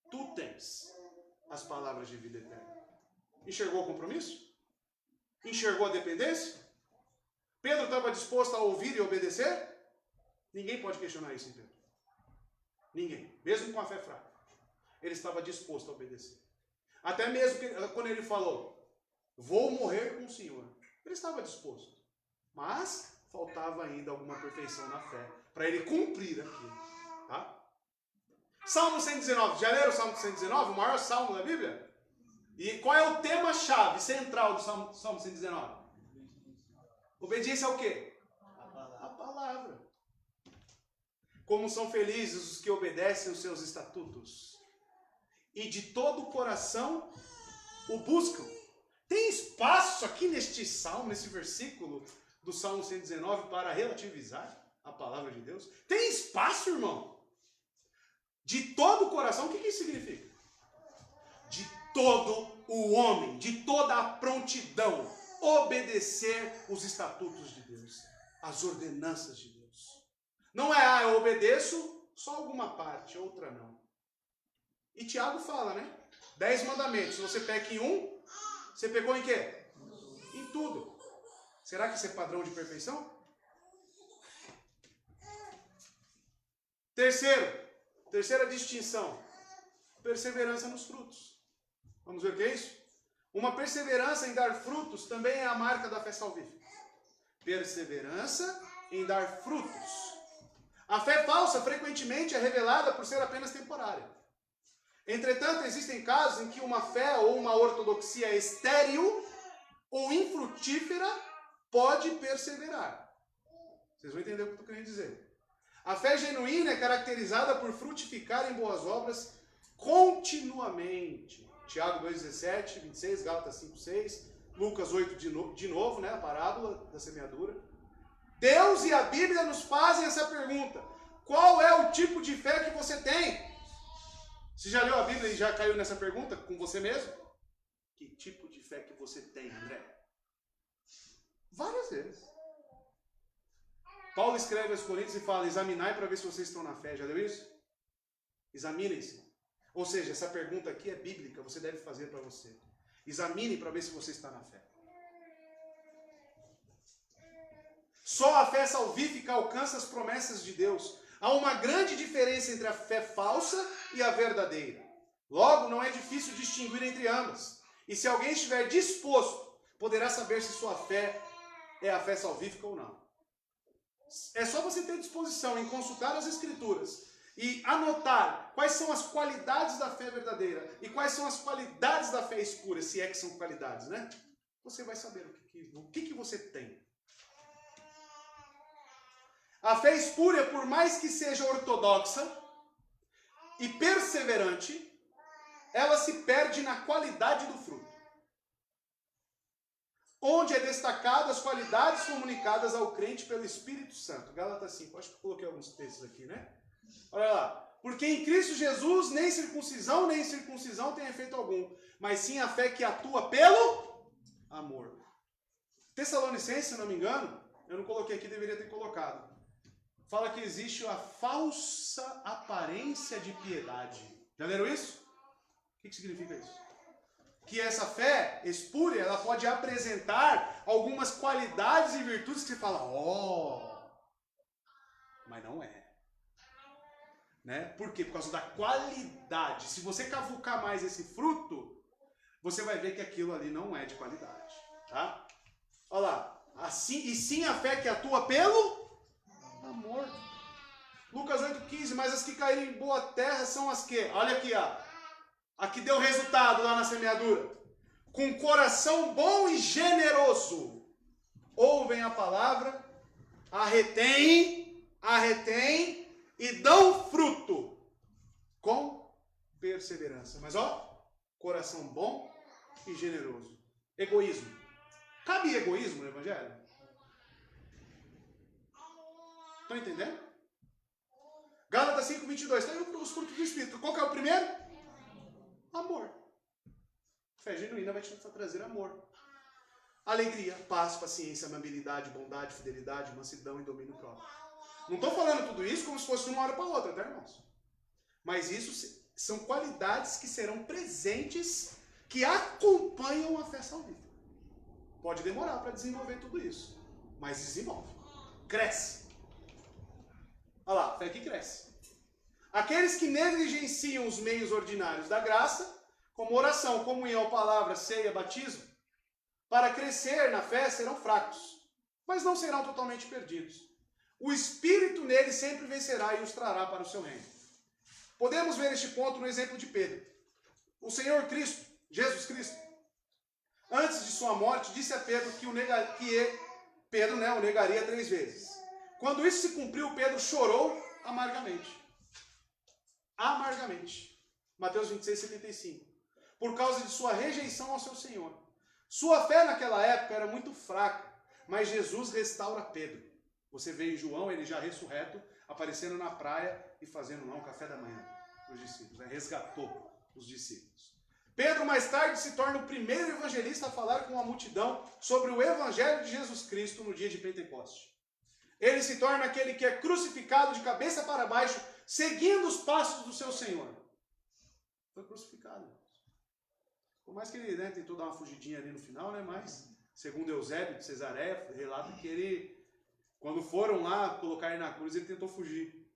Tu tens as palavras de vida eterna. Enxergou o compromisso? Enxergou a dependência? Pedro estava disposto a ouvir e obedecer? Ninguém pode questionar isso em Pedro. Ninguém. Mesmo com a fé fraca. Ele estava disposto a obedecer. Até mesmo quando ele falou, vou morrer com o Senhor. Ele estava disposto. Mas faltava ainda alguma perfeição na fé. Para ele cumprir aquilo. Tá? Salmo 119. Já leram o Salmo 119? O maior salmo da Bíblia? E qual é o tema-chave central do Salmo 119? Obediência ao quê? A palavra. Como são felizes os que obedecem os seus estatutos. E de todo o coração o buscam. Tem espaço aqui neste salmo, nesse versículo do Salmo 119 para relativizar a palavra de Deus? Tem espaço, irmão? De todo o coração, o que isso significa? De todo o homem, de toda a prontidão, obedecer os estatutos de Deus, as ordenanças de Deus. Não é, eu obedeço só alguma parte, outra não. E Tiago fala, né? 10 mandamentos. Se você peca em um, você pegou em quê? Em tudo. Será que isso é padrão de perfeição? Terceira distinção. Perseverança nos frutos. Vamos ver o que é isso? Uma perseverança em dar frutos também é a marca da fé salvífica. Perseverança em dar frutos. A fé falsa frequentemente é revelada por ser apenas temporária. Entretanto, existem casos em que uma fé ou uma ortodoxia estéril ou infrutífera pode perseverar. Vocês vão entender o que eu estou querendo dizer. A fé genuína é caracterizada por frutificar em boas obras continuamente. Tiago 2,17, 26, Gálatas 5,6, Lucas 8 de novo, né, a parábola da semeadura. Deus e a Bíblia nos fazem essa pergunta. Qual é o tipo de fé que você tem? Você já leu a Bíblia e já caiu nessa pergunta com você mesmo? Que tipo de fé que você tem, André? Várias vezes. Paulo escreve aos Coríntios e fala, examinai para ver se vocês estão na fé. Já leu isso? Examinem-se. Ou seja, essa pergunta aqui é bíblica, você deve fazer para você. Examine para ver se você está na fé. Só a fé salvífica alcança as promessas de Deus. Há uma grande diferença entre a fé falsa e a verdadeira. Logo, não é difícil distinguir entre ambas. E se alguém estiver disposto, poderá saber se sua fé é a fé salvífica ou não. É só você ter disposição em consultar as Escrituras e anotar quais são as qualidades da fé verdadeira e quais são as qualidades da fé espúria, se é que são qualidades, né? Você vai saber o que você tem. A fé espúria, por mais que seja ortodoxa e perseverante, ela se perde na qualidade do fruto. Onde é destacado as qualidades comunicadas ao crente pelo Espírito Santo. Gálatas 5, acho que eu coloquei alguns textos aqui, né? Olha lá. Porque em Cristo Jesus nem circuncisão nem incircuncisão tem efeito algum, mas sim a fé que atua pelo amor. Tessalonicenses, se não me engano, eu não coloquei aqui, deveria ter colocado. Fala que existe a falsa aparência de piedade. Já leram isso? O que significa isso? Que essa fé espúria, ela pode apresentar algumas qualidades e virtudes que você fala, mas não é. Né? Por quê? Por causa da qualidade. Se você cavucar mais esse fruto, você vai ver que aquilo ali não é de qualidade. Tá? Olha lá. Assim, e sim a fé que atua pelo amor. Lucas 8,15, mas as que caíram em boa terra são as que? Olha aqui, ó. A que deu resultado lá na semeadura. Com coração bom e generoso. Ouvem a palavra, a retém e dão fruto. Com perseverança. Mas ó, coração bom e generoso. Egoísmo. Cabe egoísmo no Evangelho? Estão entendendo? Gálatas 5,22. Está aí os frutos do Espírito. Qual que é o primeiro? Amor. Fé genuína vai te trazer amor. Alegria, paz, paciência, amabilidade, bondade, fidelidade, mansidão e domínio próprio. Não estou falando tudo isso como se fosse de uma hora para outra, tá, irmãos? Mas isso são qualidades que serão presentes, que acompanham a fé salvífica. Pode demorar para desenvolver tudo isso, mas desenvolve. Cresce. Olha lá, fé que cresce. Aqueles que negligenciam os meios ordinários da graça, como oração, comunhão, palavra, ceia, batismo, para crescer na fé serão fracos, mas não serão totalmente perdidos. O Espírito neles sempre vencerá e os trará para o seu reino. Podemos ver este ponto no exemplo de Pedro. O Senhor Cristo, Jesus Cristo, antes de sua morte, disse a Pedro que Pedro o negaria 3 vezes. Quando isso se cumpriu, Pedro chorou amargamente. Amargamente. Mateus 26:75. Por causa de sua rejeição ao seu Senhor. Sua fé naquela época era muito fraca, mas Jesus restaura Pedro. Você vê em João, ele já ressurreto, aparecendo na praia e fazendo lá um café da manhã para os discípulos. Resgatou os discípulos. Pedro mais tarde se torna o primeiro evangelista a falar com a multidão sobre o evangelho de Jesus Cristo no dia de Pentecoste. Ele se torna aquele que é crucificado de cabeça para baixo, seguindo os passos do seu Senhor. Foi crucificado. Por mais que ele tentou dar uma fugidinha ali no final, né? Mas, segundo Eusébio de Cesareia, relata que ele, quando foram lá colocar ele na cruz, ele tentou fugir.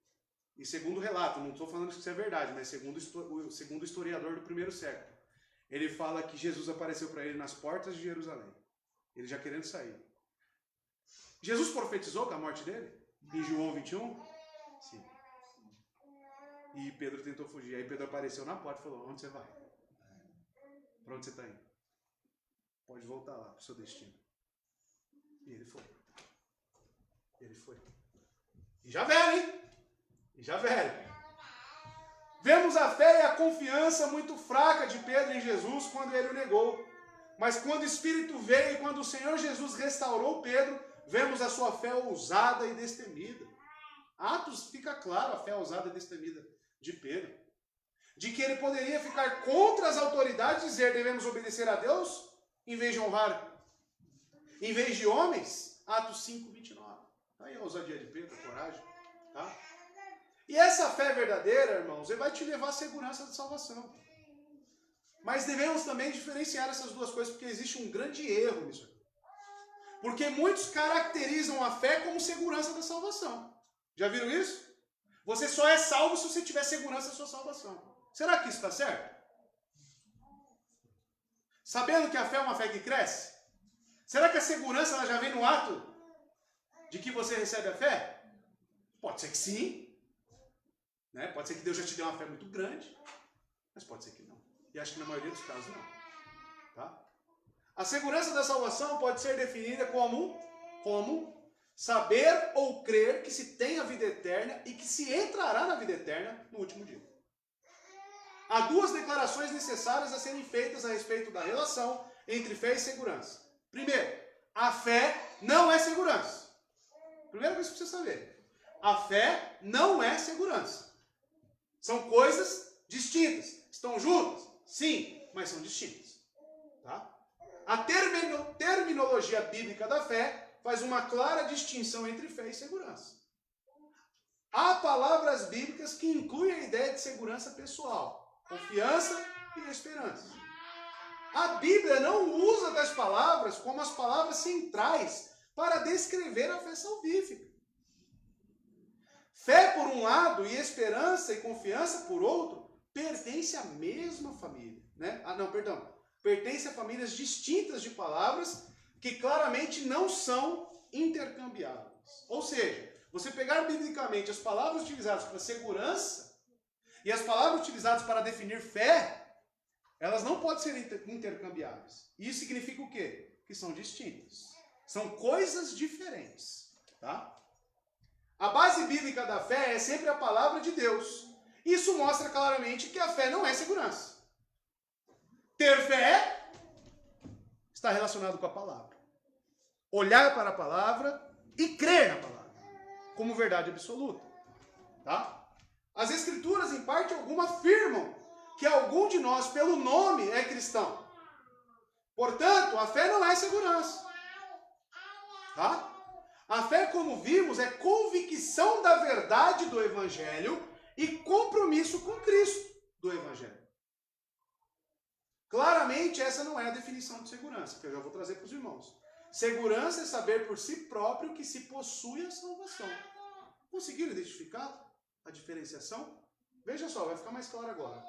E segundo o relato, não estou falando que isso é verdade, mas segundo o historiador do primeiro século, ele fala que Jesus apareceu para ele nas portas de Jerusalém. Ele já querendo sair. Jesus profetizou com a morte dele? Em João 21? Sim. E Pedro tentou fugir. Aí Pedro apareceu na porta e falou, onde você vai? Para onde você está indo? Pode voltar lá para o seu destino. E ele foi. Ele foi. E já velho, hein? E já velho. Vemos a fé e a confiança muito fraca de Pedro em Jesus quando ele o negou. Mas quando o Espírito veio e quando o Senhor Jesus restaurou Pedro, vemos a sua fé ousada e destemida. Atos fica claro a fé ousada e destemida de Pedro. De que ele poderia ficar contra as autoridades e dizer devemos obedecer a Deus em vez de honrar, em vez de homens. Atos 5, 29. Aí a ousadia de Pedro, a coragem. Tá? E essa fé verdadeira, irmãos, vai te levar à segurança da salvação. Mas devemos também diferenciar essas duas coisas, porque existe um grande erro nisso. Porque muitos caracterizam a fé como segurança da salvação. Já viram isso? Você só é salvo se você tiver segurança da sua salvação. Será que isso está certo? Sabendo que a fé é uma fé que cresce? Será que a segurança ela já vem no ato de que você recebe a fé? Pode ser que sim. Né? Pode ser que Deus já te dê uma fé muito grande. Mas pode ser que não. E acho que na maioria dos casos não. Tá? A segurança da salvação pode ser definida como saber ou crer que se tem a vida eterna e que se entrará na vida eterna no último dia. Há duas declarações necessárias a serem feitas a respeito da relação entre fé e segurança. Primeiro, a fé não é segurança. Primeira coisa que você precisa saber. A fé não é segurança. São coisas distintas. Estão juntas? Sim, mas são distintas. Tá? A terminologia bíblica da fé faz uma clara distinção entre fé e segurança. Há palavras bíblicas que incluem a ideia de segurança pessoal. Confiança e esperança. A Bíblia não usa das palavras como as palavras centrais para descrever a fé salvífica. Fé por um lado e esperança e confiança por outro pertence à mesma família. Né? Pertence a famílias distintas de palavras que claramente não são intercambiáveis. Ou seja, você pegar biblicamente as palavras utilizadas para segurança e as palavras utilizadas para definir fé, elas não podem ser intercambiáveis. Isso significa o quê? Que são distintas. São coisas diferentes. Tá? A base bíblica da fé é sempre a palavra de Deus. Isso mostra claramente que a fé não é segurança. Ter fé está relacionado com a palavra. Olhar para a palavra e crer na palavra como verdade absoluta. Tá? As Escrituras, em parte alguma, afirmam que algum de nós, pelo nome, é cristão. Portanto, a fé não é segurança. Tá? A fé, como vimos, é convicção da verdade do Evangelho e compromisso com Cristo do Evangelho. Claramente, essa não é a definição de segurança, que eu já vou trazer para os irmãos. Segurança é saber por si próprio que se possui a salvação. Conseguiram identificar a diferenciação? Veja só, vai ficar mais claro agora.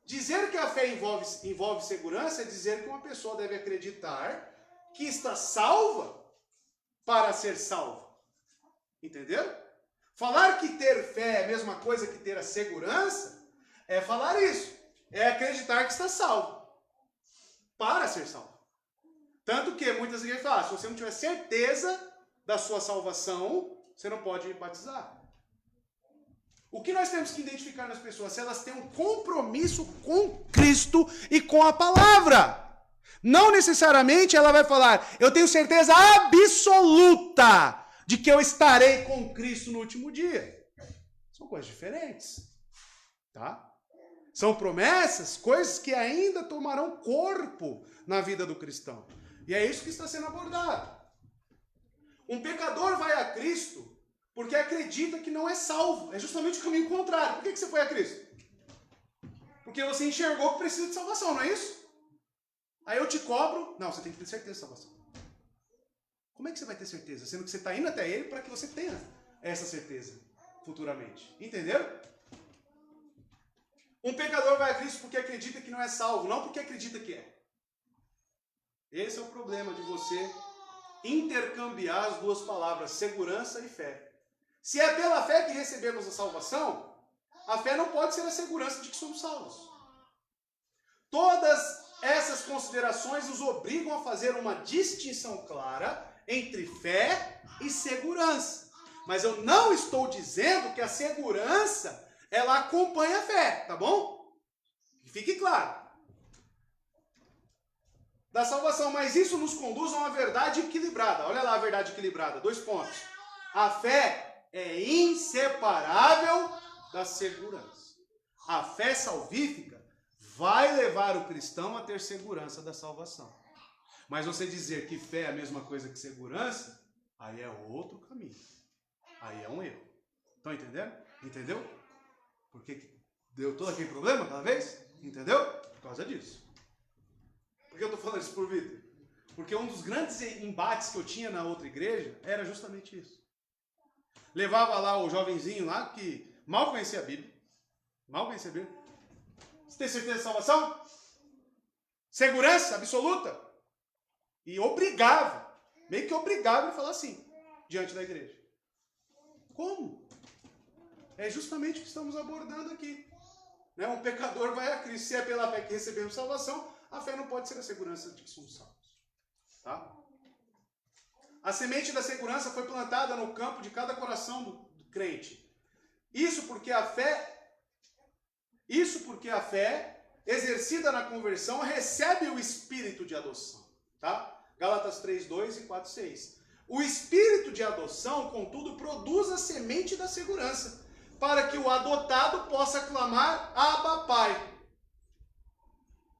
Dizer que a fé envolve segurança é dizer que uma pessoa deve acreditar que está salva para ser salva. Entenderam? Falar que ter fé é a mesma coisa que ter a segurança é falar isso. É acreditar que está salvo para ser salvo. Tanto que muitas igrejas falam, se você não tiver certeza da sua salvação, você não pode batizar. O que nós temos que identificar nas pessoas? Se elas têm um compromisso com Cristo e com a palavra. Não necessariamente ela vai falar, eu tenho certeza absoluta de que eu estarei com Cristo no último dia. São coisas diferentes. Tá? São promessas, coisas que ainda tomarão corpo na vida do cristão. E é isso que está sendo abordado. Um pecador vai a Cristo porque acredita que não é salvo. É justamente o caminho contrário. Por que você foi a Cristo? Porque você enxergou que precisa de salvação, não é isso? Aí eu te cobro. Não, você tem que ter certeza de salvação. Como é que você vai ter certeza? Sendo que você está indo até Ele para que você tenha essa certeza futuramente. Entenderam? Um pecador vai a Cristo porque acredita que não é salvo, não porque acredita que é. Esse é o problema de você intercambiar as duas palavras, segurança e fé. Se é pela fé que recebemos a salvação, a fé não pode ser a segurança de que somos salvos. Todas essas considerações nos obrigam a fazer uma distinção clara entre fé e segurança. Mas eu não estou dizendo que a segurança ela acompanha a fé, tá bom? Que fique claro. Da salvação, mas isso nos conduz a uma verdade equilibrada. Olha lá a verdade equilibrada, 2 pontos. A fé é inseparável da segurança. A fé salvífica vai levar o cristão a ter segurança da salvação. Mas você dizer que fé é a mesma coisa que segurança, aí é outro caminho. Aí é um erro. Estão entendendo? Entendeu? Porque deu todo aquele problema aquela vez? Entendeu? Por causa disso. Por que eu estou falando isso por Vitor? Porque um dos grandes embates que eu tinha na outra igreja era justamente isso. Levava lá o jovenzinho lá que mal conhecia a Bíblia. Mal conhecia a Bíblia. Você tem certeza de salvação? Segurança absoluta. E obrigava, meio que obrigava ele a falar assim, diante da igreja. Como? É justamente o que estamos abordando aqui. Né? Um pecador vai a Cristo. Se é pela fé que recebemos salvação, a fé não pode ser a segurança de que somos salvos. Tá? A semente da segurança foi plantada no campo de cada coração do crente. Isso porque a fé, exercida na conversão, recebe o espírito de adoção. Tá? Gálatas 3:2 e 4:6. O espírito de adoção, contudo, produz a semente da segurança, para que o adotado possa clamar Abba, Pai.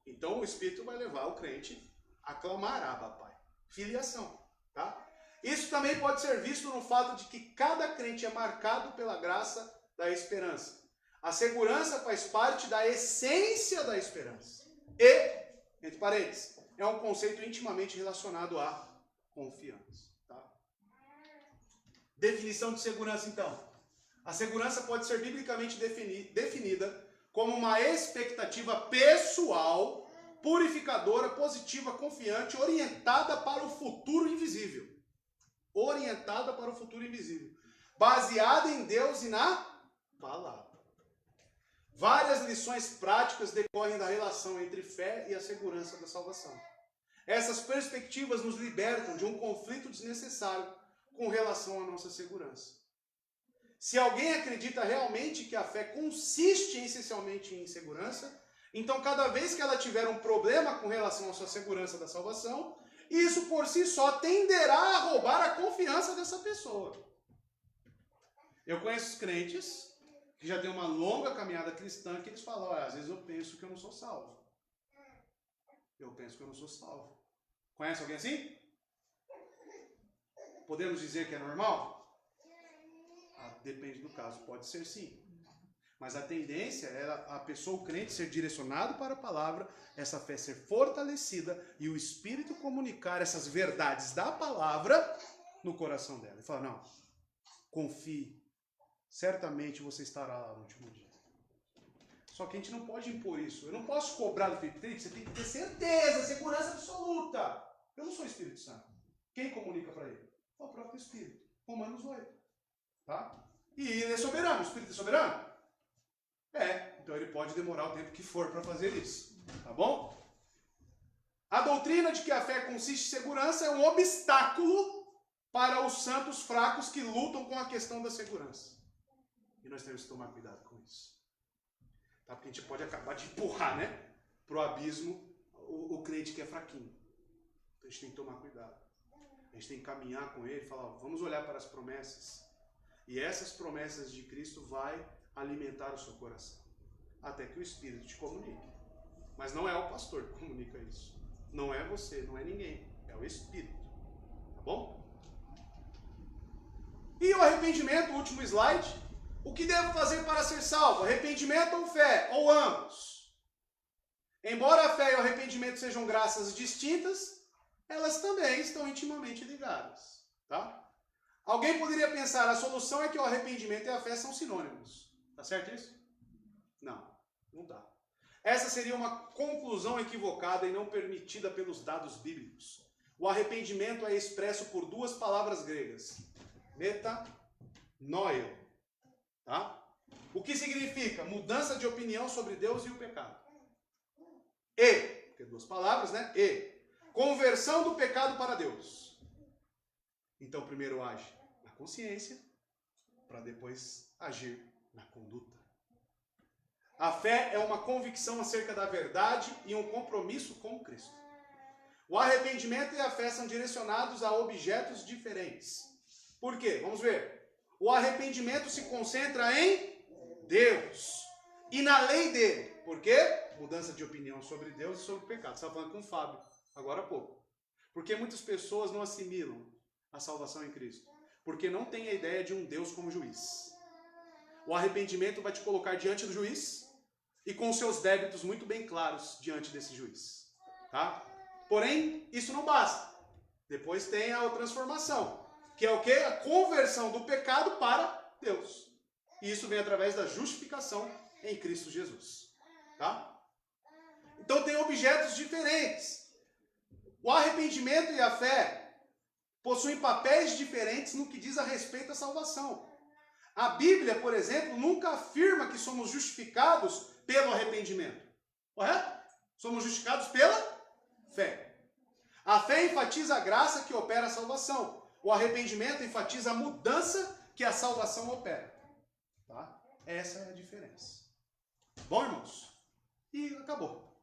Então o Espírito vai levar o crente a clamar Abba, Pai. Filiação. Tá? Isso também pode ser visto no fato de que cada crente é marcado pela graça da esperança. A segurança faz parte da essência da esperança. E, entre parênteses, é um conceito intimamente relacionado à confiança. Tá? Definição de segurança, então. A segurança pode ser biblicamente definida como uma expectativa pessoal, purificadora, positiva, confiante, orientada para o futuro invisível. Orientada para o futuro invisível. Baseada em Deus e na palavra. Várias lições práticas decorrem da relação entre fé e a segurança da salvação. Essas perspectivas nos libertam de um conflito desnecessário com relação à nossa segurança. Se alguém acredita realmente que a fé consiste essencialmente em segurança, então cada vez que ela tiver um problema com relação à sua segurança da salvação, isso por si só tenderá a roubar a confiança dessa pessoa. Eu conheço crentes que já têm uma longa caminhada cristã que eles falam, às vezes eu penso que eu não sou salvo. Eu penso que eu não sou salvo. Conhece alguém assim? Podemos dizer que é normal? Depende do caso, pode ser sim. Mas a tendência é a pessoa, o crente, ser direcionado para a palavra, essa fé ser fortalecida e o Espírito comunicar essas verdades da palavra no coração dela. E falar, não, confie, certamente você estará lá no último dia. Só que a gente não pode impor isso. Eu não posso cobrar do Felipe, você tem que ter certeza, segurança absoluta. Eu não sou Espírito Santo. Quem comunica para ele? É o próprio Espírito. Romanos 8. Tá? E ele é soberano, o Espírito é soberano? É, então ele pode demorar o tempo que for para fazer isso. Tá bom? A doutrina de que a fé consiste em segurança é um obstáculo para os santos fracos que lutam com a questão da segurança. E nós temos que tomar cuidado com isso. Tá? Porque a gente pode acabar de empurrar, né, pro abismo o crente que é fraquinho. Então a gente tem que tomar cuidado. A gente tem que caminhar com ele e falar, vamos olhar para as promessas. E essas promessas de Cristo vai alimentar o seu coração. Até que o Espírito te comunique. Mas não é o pastor que comunica isso. Não é você, não é ninguém. É o Espírito. Tá bom? E o arrependimento, o último slide. O que devo fazer para ser salvo? Arrependimento ou fé? Ou ambos? Embora a fé e o arrependimento sejam graças distintas, elas também estão intimamente ligadas. Tá? Alguém poderia pensar, a solução é que o arrependimento e a fé são sinônimos. Tá certo isso? Não, não tá. Essa seria uma conclusão equivocada e não permitida pelos dados bíblicos. O arrependimento é expresso por 2 palavras gregas. Metanoio. Tá? O que significa? Mudança de opinião sobre Deus e o pecado. E, porque 2 palavras, né? E. Conversão do pecado para Deus. Então, primeiro age na consciência, para depois agir na conduta. A fé é uma convicção acerca da verdade e um compromisso com Cristo. O arrependimento e a fé são direcionados a objetos diferentes. Por quê? Vamos ver. O arrependimento se concentra em Deus e na lei dele. Por quê? Mudança de opinião sobre Deus e sobre o pecado. Você estava falando com o Fábio agora há pouco. Porque muitas pessoas não assimilam a salvação em Cristo. Porque não tem a ideia de um Deus como juiz. O arrependimento vai te colocar diante do juiz e com seus débitos muito bem claros diante desse juiz. Tá? Porém, isso não basta. Depois tem a transformação, que é o quê? A conversão do pecado para Deus. E isso vem através da justificação em Cristo Jesus. Tá? Então tem objetos diferentes. O arrependimento e a fé possuem papéis diferentes no que diz a respeito à salvação. A Bíblia, por exemplo, nunca afirma que somos justificados pelo arrependimento. Correto? Somos justificados pela fé. A fé enfatiza a graça que opera a salvação. O arrependimento enfatiza a mudança que a salvação opera. Tá? Essa é a diferença. Bom, irmãos? E acabou.